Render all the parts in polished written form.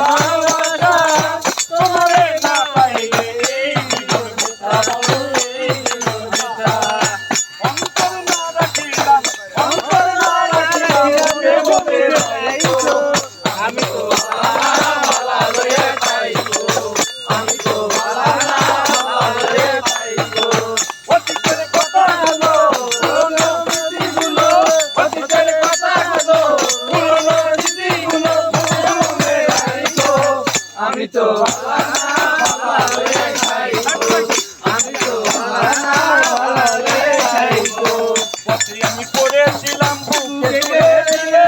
ভালোবাসা তোমারে না পাইলে এই জীবন বৃথা বলো এই জীবন বৃথা অন্তর না রাখিলাম অন্তর না রাখিলাম মনে মনে রাখো আমি তো ভালা লইয়া চাইবো আমি তো ভালা না ভালা লইয়া চাইবো অতীতের কথাগুলো পুরনো স্মৃতিগুলো অতীতের কথাগুলো পুরনো স্মৃতিগুলো মনে রাখো আমি তো ভালা না ভালা লইয়া চাইবো আমি তো ভালা না ভালা লইয়া চাইবো পথে আমি পড়েছিলাম বুকে দিলে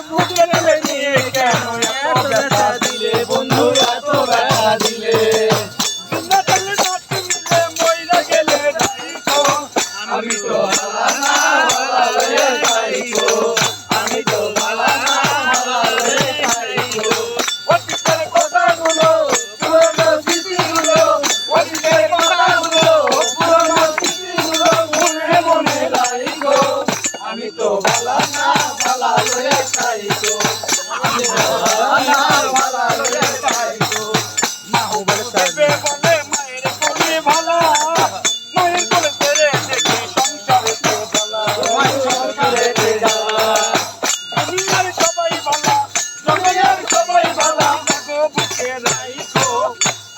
বুকে নিয়ে কেন এত ব্যথা দিলে বন্ধু এত ব্যথা দিলে আমি তো ভালা না ভালা লইয়া চাইবো আমি তো ভালা না ভালা লইয়া চাইবো অতীতের কথাগুলো পুরনো স্মৃতিগুলো অতীতের কথাগুলো পুরনো স্মৃতিগুলো মনে মনে রাখো আমি তো ভালা না ভালা লইয়া চাইবো আমি তো ভালা না ভালা লইয়া চাইবো মা বলে বলে মায়ের কোলে ভালা মায়ের কোলে ছেড়ে দেখি সংসারে তো ভালা সংসারে দুনিয়ার সবাই ভালা দুনিয়ার সবাই ভালা গো বুকে রাখো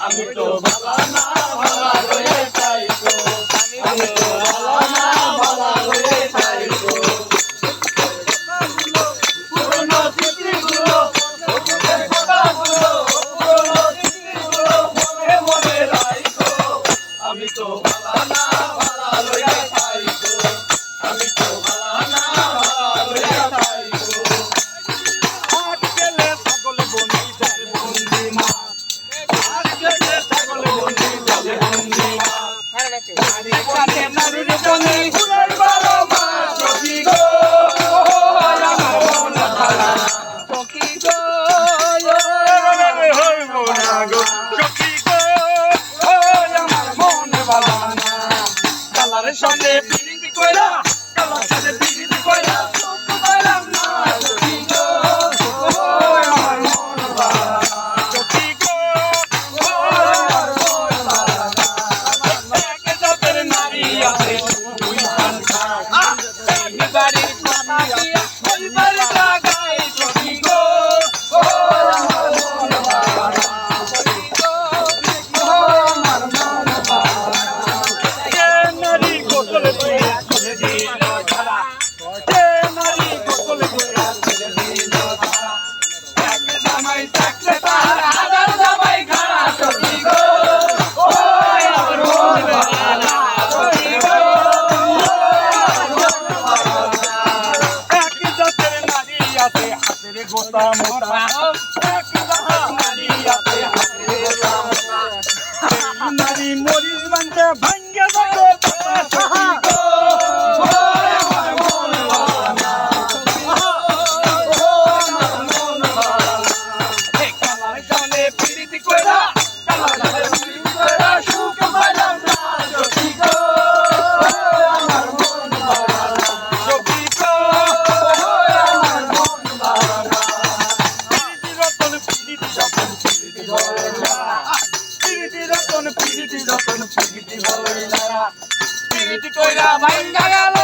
আমি তো ভালা না ভালা লইয়া চাইবো আমি তো ভালা না ভালা লইয়া চাইবো পুরনো স্মৃতিগুলো অতীতের কথাগুলো পুরনো স্মৃতিগুলো মনে মনে রাখো আমি তো ভালা না ভালা লইয়া চাইবো আমি তো ভালা না ভালা লইয়া চাইবো হাট গেলে ছাগল বন্দি যাবে বন্দি মাছ হাট গেলে ছাগল বন্দি যাবে বন্দি মাছ নারী কাছে নারীর জনি ঘুরাই বারো মাস সখী গো আমার মন ভালা না সখী গো হইব না গো সখী গো আমার মন ভালা না কালার সঙ্গে পিরিতি কইরা কালার সঙ্গে পিরিতি কইরা সুখ পাইলাম না সখী গো আমার মন ভালা না সখী গো আমার মন ভালা না এক জাতের নারী আছে দুই পান খায় এই বাড়ির কথা দিয়া ওই বাড়ি লাগাই সখী গো আমার মন ভালা না সখী গো আমার মন ভালা না এ নারী গোসল কইরা চলে দিল ধারা এ নারী গোসল কইরা চলে দিল ধারা এক জামাই থাকলে তার হাজার জামাই খাড়া সখী গো আমার মন ভালা না সখী গো আমার মন ভালা না এক জাতের নারী আছে হাতের গোটা মোটা এক জাতের নারী আছে হাতের গোটা মোটা এই নারী মরিচ বানতে ভাঙ্গে যাবে পাতা সখী গো আমার মন ভালা না আমার মন ভালা না এই কালার জানে পিরিতি কইরা কালার জানে পিরিতি কইরা সুখ পাইলাম না সখী গো আমার মন ভালা না সখী গো আমার মন ভালা না পিরিতি রতন পিরিতি যতন পিরিতি হইলা পিরিতি রতন পিরিতি যতন পিরিতি হইলা পিরিতি কইরা ভাঙ্গা গেল